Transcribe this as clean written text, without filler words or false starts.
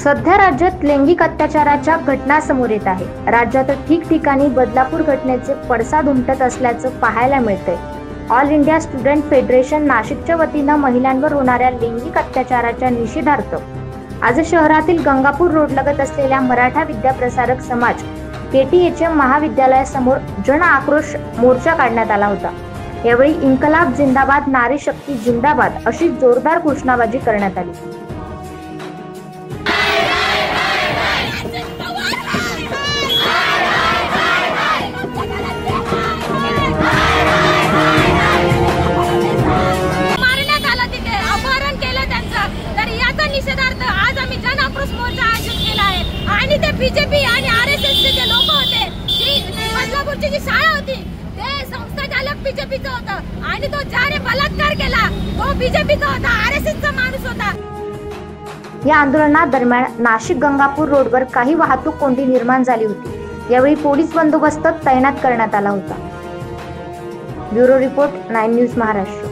सध्या राज्यात लैंगिक अत्याचाराच्या घटना समोर येत आहे। राज्यात ठिकठिकाणी बदलापूर घटनेचे पडसाद उमटत असल्याचं पाहायला मिळतंय। ऑल इंडिया स्टुडंट फेडरेशन नाशिकच्या वतीनं महिलांवर होणाऱ्या लैंगिक अत्याचाराच्या निषेधार्थ आज शहरातील गंगापूर रोडलगत असलेल्या मराठा विद्याप्रसारक समाज KTHM महाविद्यालयासमोर जन आक्रोश मोर्चा काढण्यात आला होता। यावेळी इन्कलाब जिंदाबाद, नारी शक्ती जिंदाबाद अशी जोरदार घोषणाबाजी करण्यात आली। आज आम्ही जन आक्रोश मोर्चा आयोजित केला आहे आणि ते बीजेपी आणि RSS चे जे लोक होते, जी बदलापूरची जी शाळा होती ते संस्था चालक बीजेपीचा होता आणि तो ज्याने बलात्कार केला तो बीजेपीचा होता, RSS चा माणूस होता। या आंदोलनादरम्यान नाशिक गंगापूर रोडवर काही वाहतूक कोंडी निर्माण झाली होती। यावेळी पोलीस बंदोबस्त तैनात करण्यात आला होता। Bureau report 9 news Maharashtra.